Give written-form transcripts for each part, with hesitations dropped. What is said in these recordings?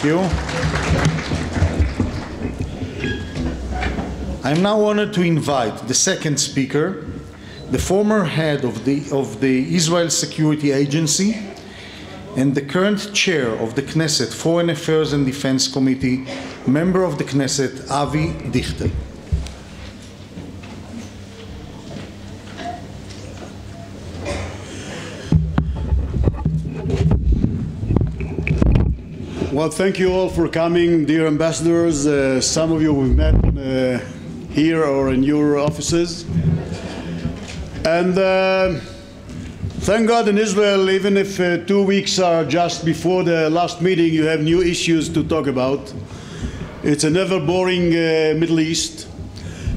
you. I'm now honored to invite the second speaker, the former head of the Israel Security Agency and the current chair of the Knesset Foreign Affairs and Defense Committee, member of the Knesset, Avi Dichter. Well, thank you all for coming, dear ambassadors. Some of you we've met here or in your offices. And thank God in Israel, even if 2 weeks are just before the last meeting, you have new issues to talk about. It's a never boring Middle East.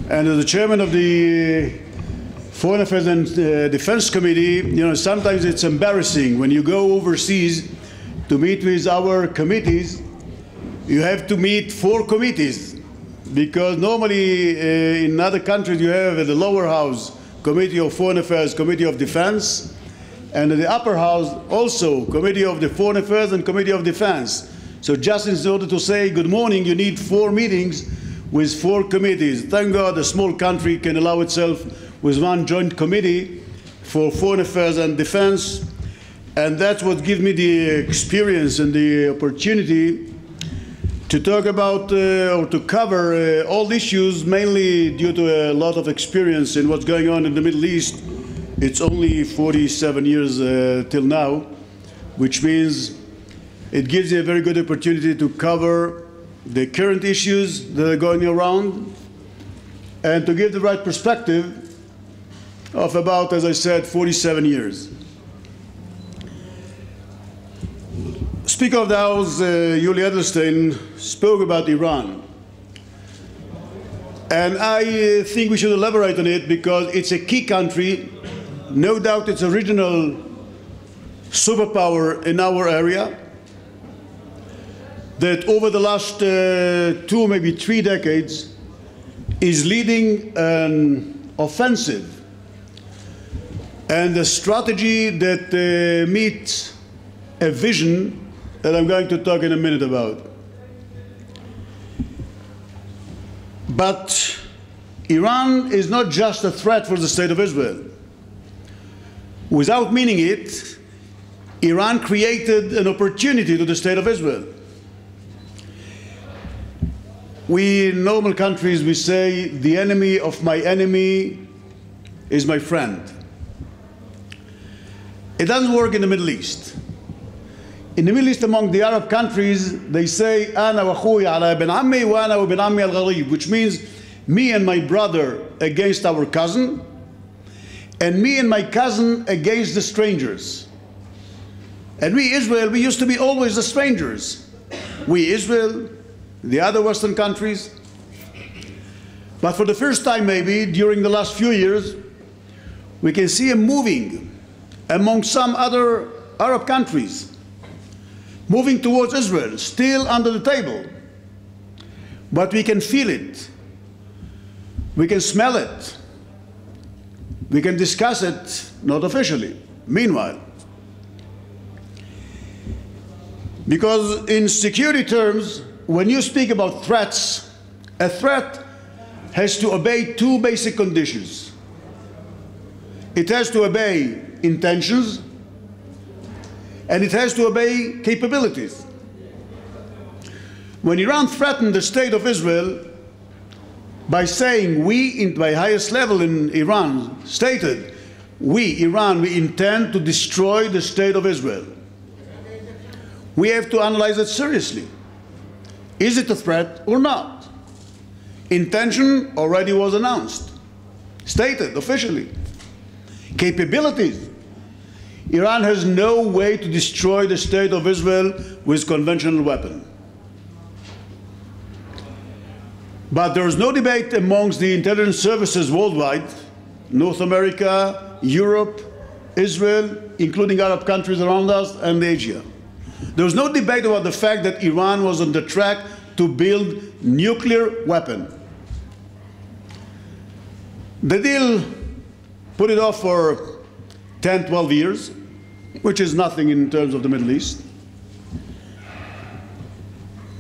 And as the chairman of the Foreign Affairs and Defense Committee, you know, sometimes it's embarrassing when you go overseas to meet with our committees. You have to meet 4 committees, because normally in other countries you have the lower house, Committee of Foreign Affairs, Committee of Defense, and in the upper house also Committee of the Foreign Affairs and Committee of Defense. So just in order to say good morning, you need 4 meetings with 4 committees. Thank God a small country can allow itself with 1 joint committee for Foreign Affairs and Defense. And that's what gives me the experience and the opportunity to talk about or to cover all the issues, mainly due to a lot of experience in what's going on in the Middle East. It's only 47 years till now, which means it gives you a very good opportunity to cover the current issues that are going around and to give the right perspective of about, as I said, 47 years. Speaker of the House, Yuli Edelstein, spoke about Iran. And I think we should elaborate on it because it's a key country. No doubt it's a regional superpower in our area that over the last 2, maybe 3 decades is leading an offensive and a strategy that meets a vision that I'm going to talk in a minute about. But Iran is not just a threat for the state of Israel. Without meaning it, Iran created an opportunity to the state of Israel. We in normal countries, we say, the enemy of my enemy is my friend. It doesn't work in the Middle East. In the Middle East, among the Arab countries, they say, Ana wa akhuy ala ibn ammi wa ana wa ibn ammi al-gharib, which means me and my brother against our cousin, and me and my cousin against the strangers. And we, Israel, we used to be always the strangers. We, Israel, the other Western countries. But for the first time, maybe, during the last few years, we can see a moving among some other Arab countries, moving towards Israel, still under the table. But we can feel it. We can smell it. We can discuss it, not officially. Meanwhile, because in security terms, when you speak about threats, a threat has to obey 2 basic conditions. It has to obey intentions, and it has to obey capabilities. When Iran threatened the state of Israel by saying by highest level in Iran, stated, we, Iran, we intend to destroy the state of Israel. We have to analyze it seriously. Is it a threat or not? Intention already was announced, stated officially. Capabilities. Iran has no way to destroy the state of Israel with conventional weapon. But there is no debate amongst the intelligence services worldwide, North America, Europe, Israel, including Arab countries around us, and Asia. There was no debate about the fact that Iran was on the track to build nuclear weapon. The deal put it off for 10, 12 years, which is nothing in terms of the Middle East.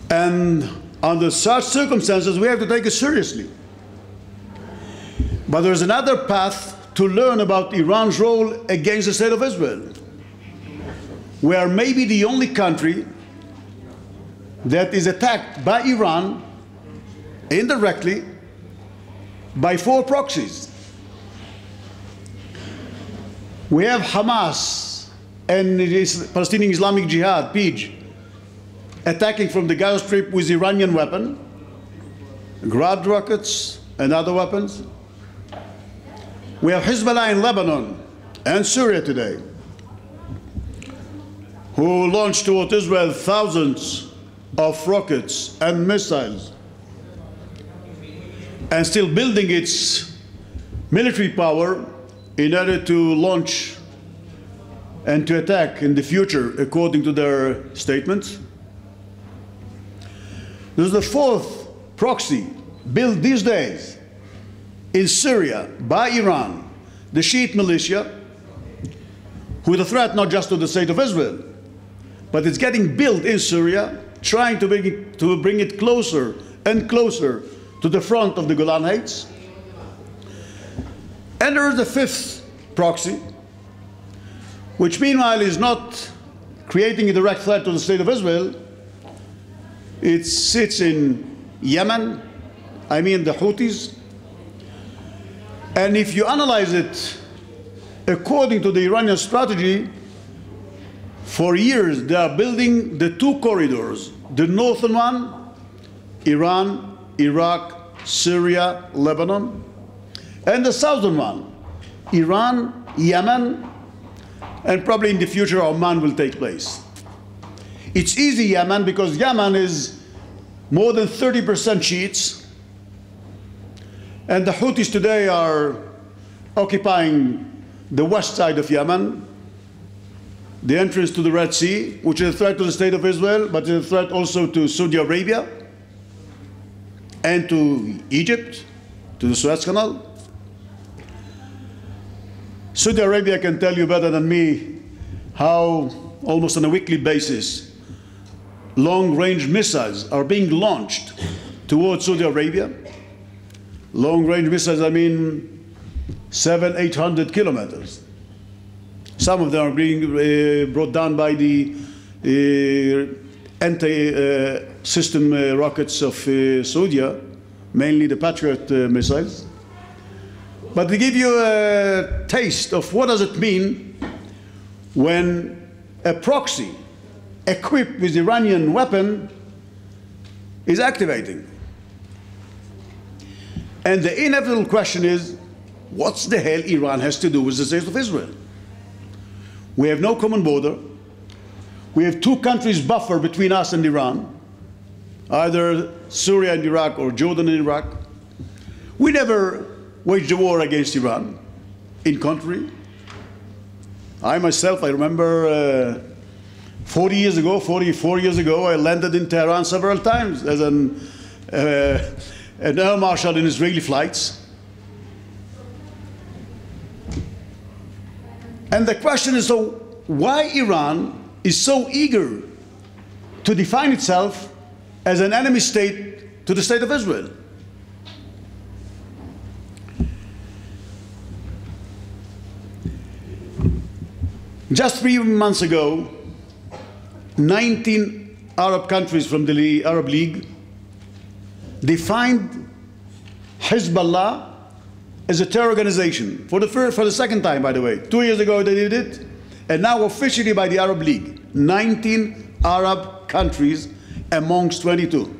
And under such circumstances, we have to take it seriously. But there's another path to learn about Iran's role against the state of Israel. We are maybe the only country that is attacked by Iran indirectly by 4 proxies. We have Hamas and the Palestinian Islamic Jihad, PIJ, attacking from the Gaza Strip with Iranian weapon, Grad rockets and other weapons. We have Hezbollah in Lebanon and Syria today, who launched toward Israel thousands of rockets and missiles, and still building its military power in order to launch and to attack in the future, according to their statements. There's the 4th proxy built these days in Syria by Iran, the Shiite militia, with a threat not just to the state of Israel, but it's getting built in Syria, trying to bring it closer and closer to the front of the Golan Heights. And there is the 5th proxy, which meanwhile is not creating a direct threat to the state of Israel. It sits in Yemen, I mean the Houthis. And if you analyze it according to the Iranian strategy, for years they are building the 2 corridors. The northern one, Iran, Iraq, Syria, Lebanon, and the southern one, Iran, Yemen, and probably in the future Oman will take place. It's easy Yemen because Yemen is more than 30% Shiites, and the Houthis today are occupying the west side of Yemen, the entrance to the Red Sea, which is a threat to the state of Israel, but is a threat also to Saudi Arabia and to Egypt, to the Suez Canal. Saudi Arabia can tell you better than me how, almost on a weekly basis, long-range missiles are being launched towards Saudi Arabia. Long-range missiles, I mean 700-800 kilometers. Some of them are being brought down by the anti-system rockets of Saudi, mainly the Patriot missiles. But to give you a taste of what does it mean when a proxy equipped with Iranian weapon is activating. And the inevitable question is, what's the hell Iran has to do with the state of Israel? We have no common border. We have 2 countries buffer between us and Iran, either Syria and Iraq or Jordan and Iraq. We never waged a war against Iran. In contrary, I myself, I remember 44 years ago, I landed in Tehran several times as an air marshal in Israeli flights. And the question is, so why Iran is so eager to define itself as an enemy state to the state of Israel? Just 3 months ago, 19 Arab countries from the Arab League defined Hezbollah as a terror organization. For the second time, by the way. 2 years ago they did it, and now officially by the Arab League. 19 Arab countries amongst 22.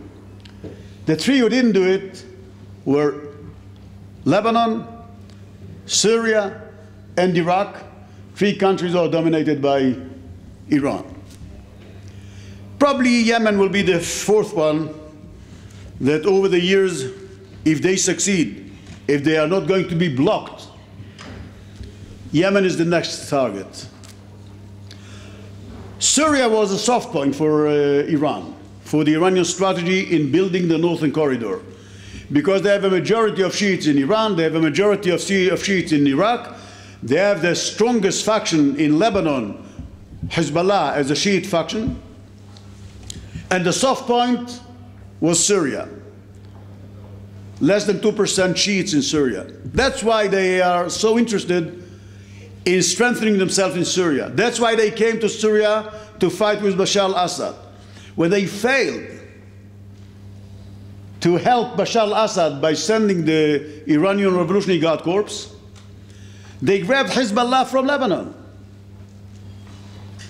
The 3 who didn't do it were Lebanon, Syria, and Iraq. 3 countries are dominated by Iran. Probably Yemen will be the 4th one that over the years, if they succeed, if they are not going to be blocked, Yemen is the next target. Syria was a soft point for Iran, for the Iranian strategy in building the northern corridor, because they have a majority of Shiites in Iran, they have a majority of Shiites in Iraq, they have the strongest faction in Lebanon, Hezbollah, as a Shiite faction, And the soft point was Syria. Less than 2% Shiites in Syria. That's why they are so interested in strengthening themselves in Syria. That's why they came to Syria to fight with Bashar al-Assad. When they failed to help Bashar al-Assad by sending the Iranian Revolutionary Guard Corps, they grabbed Hezbollah from Lebanon,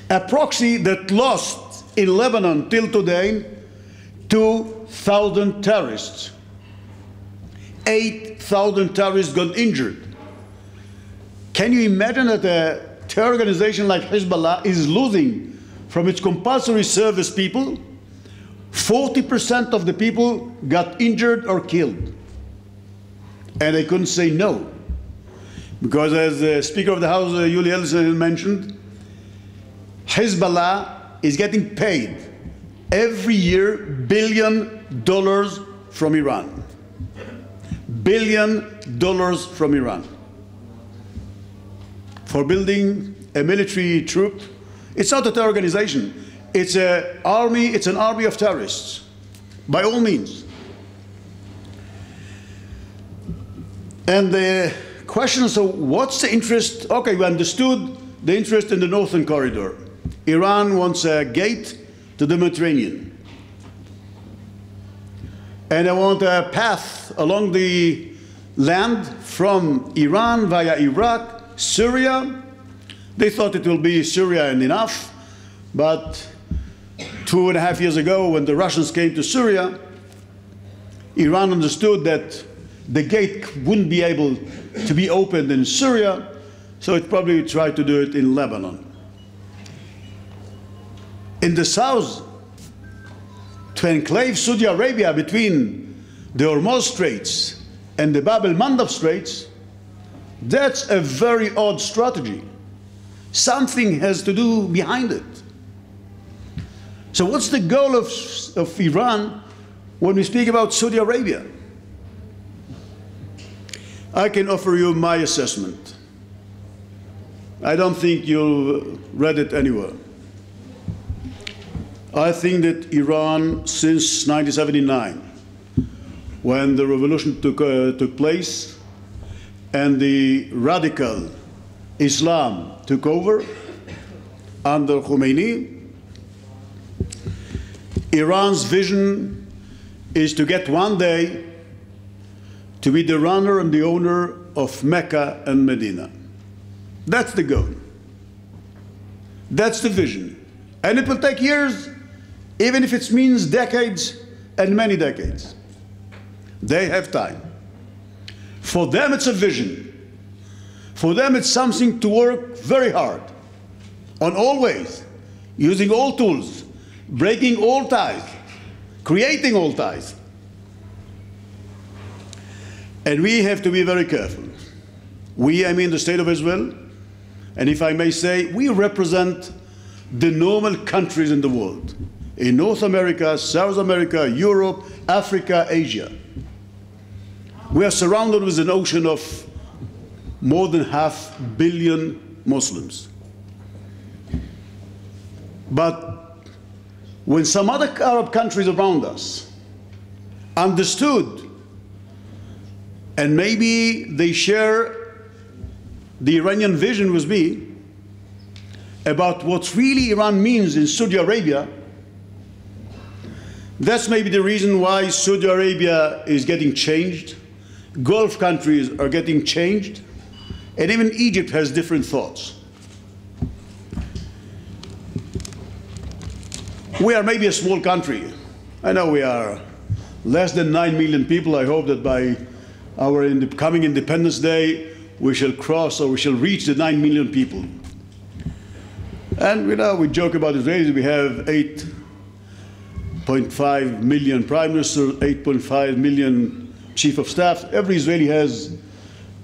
a proxy that lost in Lebanon till today 2,000 terrorists. 8,000 terrorists got injured. Can you imagine that a terror organization like Hezbollah is losing from its compulsory service people? 40% of the people got injured or killed. And they couldn't say no. Because as the Speaker of the House, Yuli Ellison, mentioned, Hezbollah is getting paid every year $1 billion from Iran. $1 billion from Iran. For building a military troop. It's not a terror organization. It's an army of terrorists, by all means. And the question, so what's the interest? Okay, we understood the interest in the northern corridor. Iran wants a gate to the Mediterranean. And they want a path along the land from Iran via Iraq, Syria. They thought it will be Syria and enough, but 2.5 years ago when the Russians came to Syria, Iran understood that the gate wouldn't be able to be opened in Syria, so it probably tried to do it in Lebanon. In the south, to enclave Saudi Arabia between the Hormuz Straits and the Bab el-Mandab Straits, that's a very odd strategy. Something has to do behind it. So what's the goal of Iran when we speak about Saudi Arabia? I can offer you my assessment. I don't think you've read it anywhere. I think that Iran, since 1979, when the revolution took place and the radical Islam took over under Khomeini, Iran's vision is to get one day to be the runner and the owner of Mecca and Medina. That's the goal. That's the vision. And it will take years, even if it means decades and many decades. They have time. For them, it's a vision. For them, it's something to work very hard on all ways, using all tools, breaking all ties, creating all ties. And we have to be very careful. We, I mean the State of Israel, and if I may say, we represent the normal countries in the world. In North America, South America, Europe, Africa, Asia. We are surrounded with an ocean of more than 500 million Muslims. But when some other Arab countries around us understood, and maybe they share the Iranian vision with me about what really Iran means in Saudi Arabia, that's maybe the reason why Saudi Arabia is getting changed, Gulf countries are getting changed, and even Egypt has different thoughts. We are maybe a small country. I know we are less than 9 million people. I hope that by our coming Independence Day, we shall cross or we shall reach the 9 million people. And we joke about Israelis. We have 8.5 million prime ministers, 8.5 million chief of staff. Every Israeli has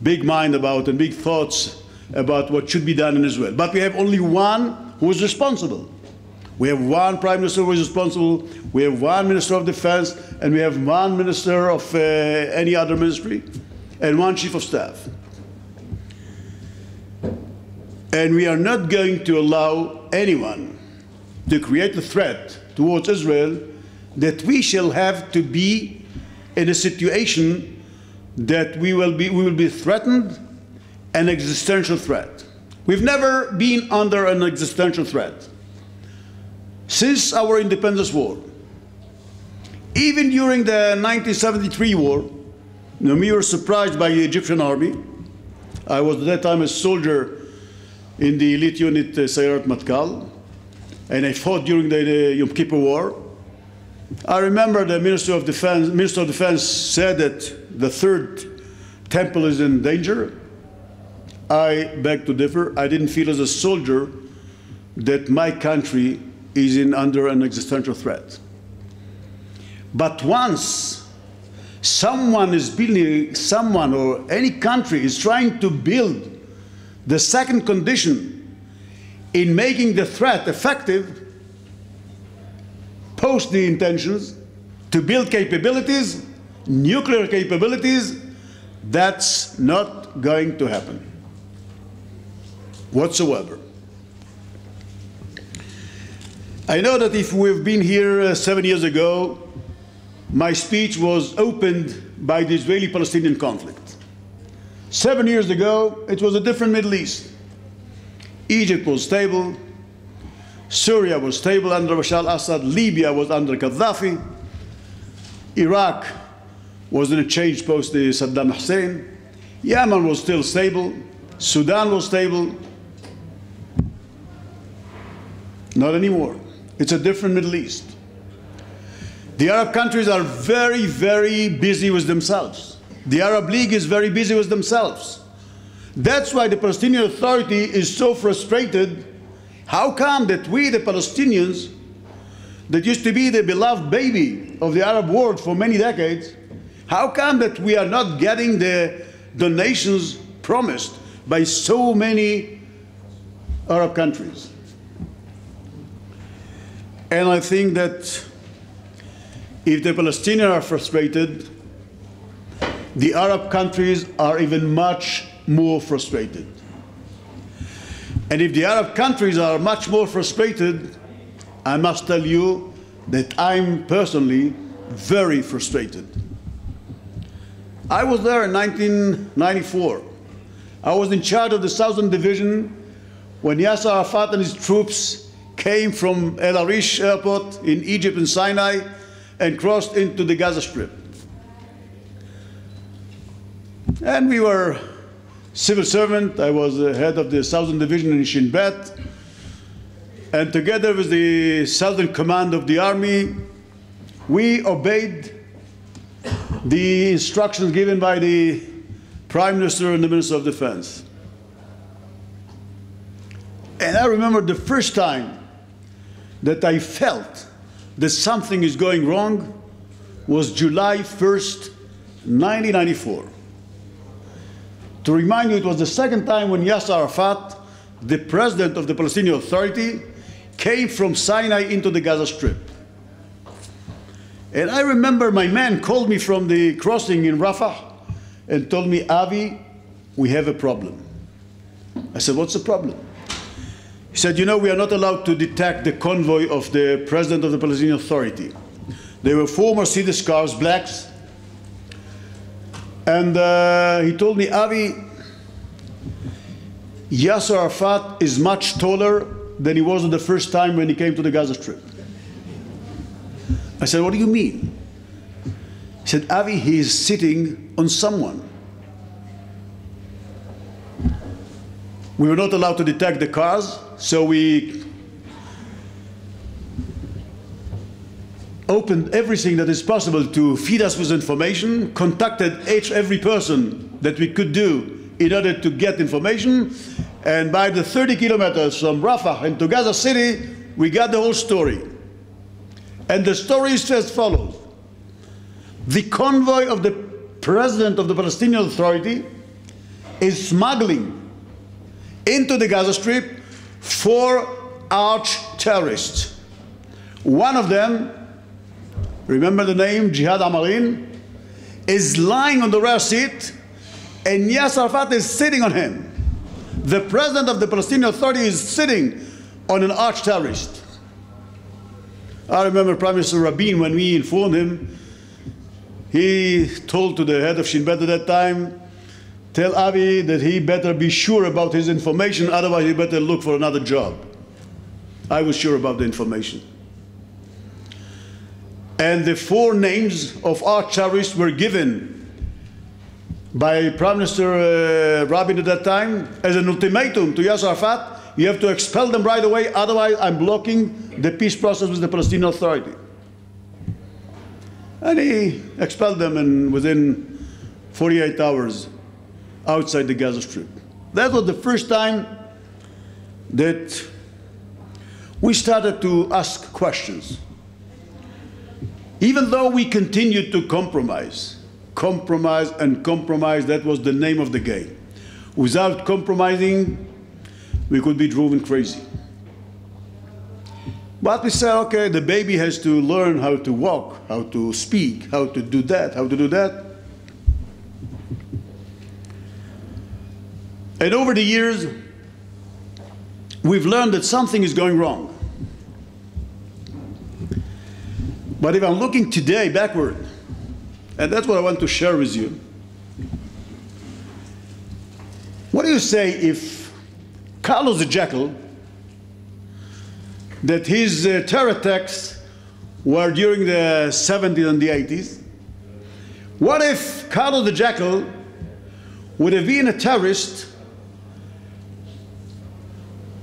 big mind about and big thoughts about what should be done in Israel. But we have only one who is responsible. We have one prime minister who is responsible. We have one minister of defense, and we have one minister of any other ministry, and one chief of staff. And we are not going to allow anyone to create a threat towards Israel that we shall have to be in a situation that we will be threatened, an existential threat. We've never been under an existential threat since our independence war. Even during the 1973 war, we were surprised by the Egyptian army. I was at that time a soldier in the elite unit Sayeret Matkal, and I fought during the Yom Kippur War. I remember the Minister of Defense said that the third temple is in danger. I beg to differ. I didn't feel as a soldier that my country is under an existential threat. But once someone is building, someone or any country is trying to build the second condition in making the threat effective, post the intentions to build capabilities, nuclear capabilities, that's not going to happen whatsoever. I know that if we've been here 7 years ago, my speech was opened by the Israeli-Palestinian conflict. 7 years ago, it was a different Middle East. Egypt was stable, Syria was stable under Bashar al-Assad, Libya was under Gaddafi, Iraq was in a change post the Saddam Hussein, Yemen was still stable, Sudan was stable. Not anymore. It's a different Middle East. The Arab countries are very, very busy with themselves. The Arab League is very busy with themselves. That's why the Palestinian Authority is so frustrated. How come that we, the Palestinians, that used to be the beloved baby of the Arab world for many decades, how come that we are not getting the donations promised by so many Arab countries? And I think that if the Palestinians are frustrated, the Arab countries are even much more frustrated. And if the Arab countries are much more frustrated, I must tell you that I'm personally very frustrated. I was there in 1994. I was in charge of the Southern Division when Yasser Arafat and his troops came from El Arish airport in Egypt and Sinai and crossed into the Gaza Strip. And we were civil servant. I was the head of the Southern Division in Shin Bet. And together with the Southern Command of the Army, we obeyed the instructions given by the Prime Minister and the Minister of Defense. And I remember the first time that I felt that something is going wrong was July 1st, 1994. To remind you, it was the second time when Yasser Arafat, the president of the Palestinian Authority, came from Sinai into the Gaza Strip. And I remember my man called me from the crossing in Rafah and told me, Avi, we have a problem. I said, what's the problem? He said, you know, we are not allowed to detect the convoy of the president of the Palestinian Authority. They were 4 Mercedes cars, blacks. And he told me, Avi, Yasser Arafat is much taller than he was the first time when he came to the Gaza Strip. I said, what do you mean? He said, Avi, he is sitting on someone. We were not allowed to detect the cars, so we opened everything that is possible to feed us with information, contacted every person that we could do in order to get information, and by the 30 kilometers from Rafah into Gaza City, we got the whole story. And the story is as follows. The convoy of the president of the Palestinian Authority is smuggling into the Gaza Strip 4 arch terrorists. One of them, remember the name, Jihad Amarin, is lying on the rear seat, and Yasser Arafat is sitting on him. The president of the Palestinian Authority is sitting on an arch terrorist. I remember Prime Minister Rabin, when we informed him, he told to the head of Shin Bet at that time, tell Avi that he better be sure about his information, otherwise he better look for another job. I was sure about the information. And the 4 names of arch terrorists were given by Prime Minister Rabin at that time as an ultimatum to Yasser Arafat. You have to expel them right away, otherwise I'm blocking the peace process with the Palestinian Authority. And he expelled them, and within 48 hours outside the Gaza Strip. That was the first time that we started to ask questions. Even though we continued to compromise, that was the name of the game. Without compromising, we could be driven crazy. But we said, okay, the baby has to learn how to walk, how to speak, how to do that, how to do that. And over the years, we've learned that something is going wrong. But if I'm looking today backward, and that's what I want to share with you, what do you say if Carlos the Jackal, that his terror attacks were during the 70s and the 80s, what if Carlos the Jackal would have been a terrorist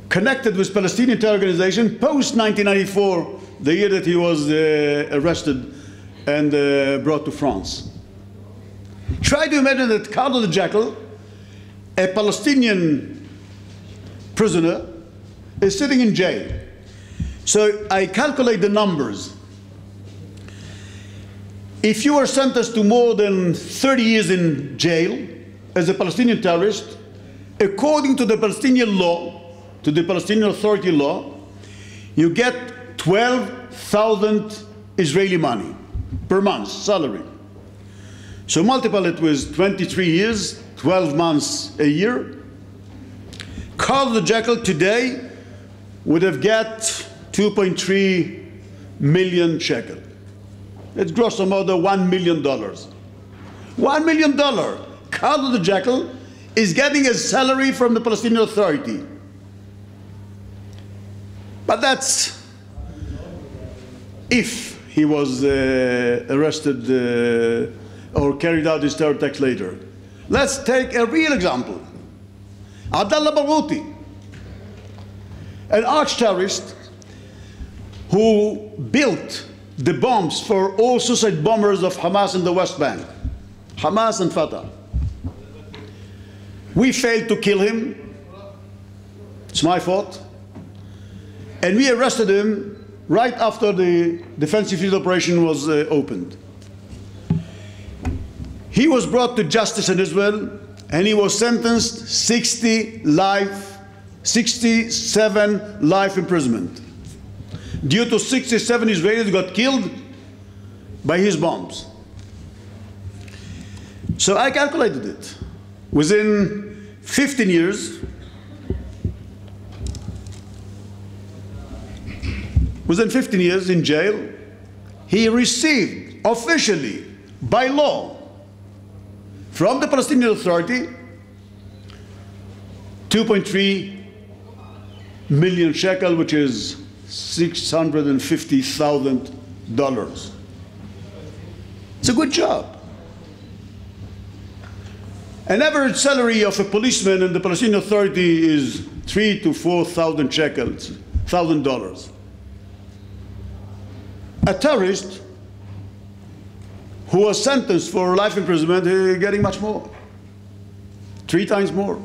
connected with Palestinian terror organization post-1994, the year that he was arrested and brought to France? Try to imagine that Carlos the Jackal, a Palestinian prisoner, is sitting in jail. So I calculate the numbers. If you are sentenced to more than 30 years in jail as a Palestinian terrorist, according to the Palestinian law, to the Palestinian Authority law, you get 12,000 Israeli money per month salary. So multiply it with 23 years, 12 months a year. Carlos the Jackal today would have got 2.3 million shekel. It's grosso modo $1 million. $1 million. Carlos the Jackal is getting a salary from the Palestinian Authority. But that's if he was arrested or carried out his terror attacks later. Let's take a real example. Abdallah Baghouti, an arch-terrorist who built the bombs for all suicide bombers of Hamas in the West Bank, Hamas and Fatah. We failed to kill him. It's my fault. And we arrested him right after the defensive field operation was opened. He was brought to justice in Israel, and he was sentenced 67 life imprisonment due to 67 Israelis who got killed by his bombs. So I calculated it. Within 15 years, in jail, he received officially, by law, from the Palestinian Authority, 2.3 million shekel, which is $650,000. It's a good job. An average salary of a policeman in the Palestinian Authority is 3,000 to 4,000 shekels, $1,000. A terrorist who was sentenced for life imprisonment is getting much more, 3 times more.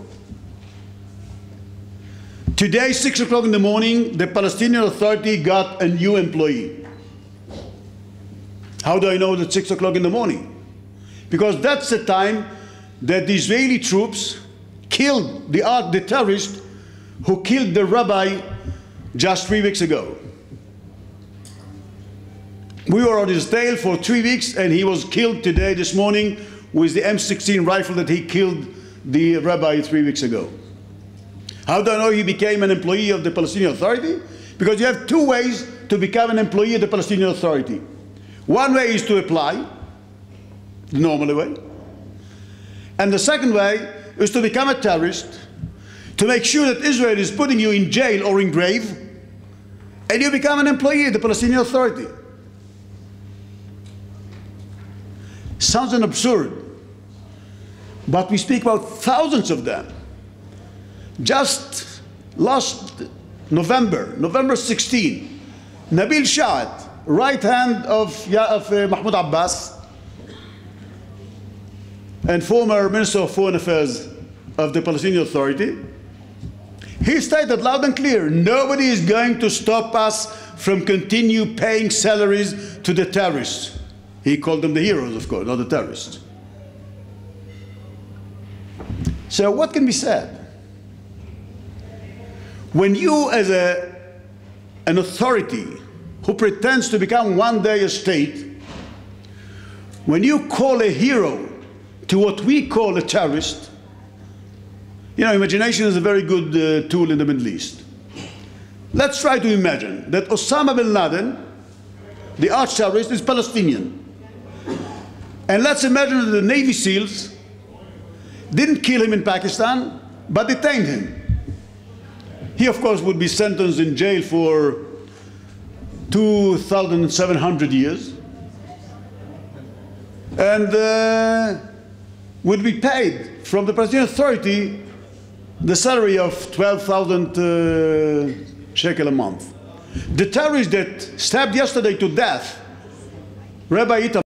Today, 6 o'clock in the morning, the Palestinian Authority got a new employee. How do I know that 6 o'clock in the morning? Because that's the time that the Israeli troops killed the terrorist who killed the rabbi just 3 weeks ago. We were on his tail for 3 weeks, and he was killed today, this morning, with the M16 rifle that he killed the rabbi 3 weeks ago. How do I know he became an employee of the Palestinian Authority? Because you have two ways to become an employee of the Palestinian Authority. One way is to apply, the normal way. And the second way is to become a terrorist, to make sure that Israel is putting you in jail or in grave, and you become an employee of the Palestinian Authority. Sounds an absurd, but we speak about thousands of them. Just last November 16, Nabil Sha'at, right hand of Mahmoud Abbas, and former Minister of Foreign Affairs of the Palestinian Authority, he stated loud and clear, nobody is going to stop us from continue paying salaries to the terrorists. He called them the heroes, of course, not the terrorists. So what can be said? When you, as an authority who pretends to become one day a state, when you call a hero to what we call a terrorist, you know, imagination is a very good tool in the Middle East. Let's try to imagine that Osama bin Laden, the arch-terrorist, is Palestinian. And let's imagine that the Navy SEALs didn't kill him in Pakistan, but detained him. He, of course, would be sentenced in jail for 2,700 years and would be paid from the Palestinian Authority the salary of 12,000 shekel a month. The terrorist that stabbed yesterday to death Rabbi Itamar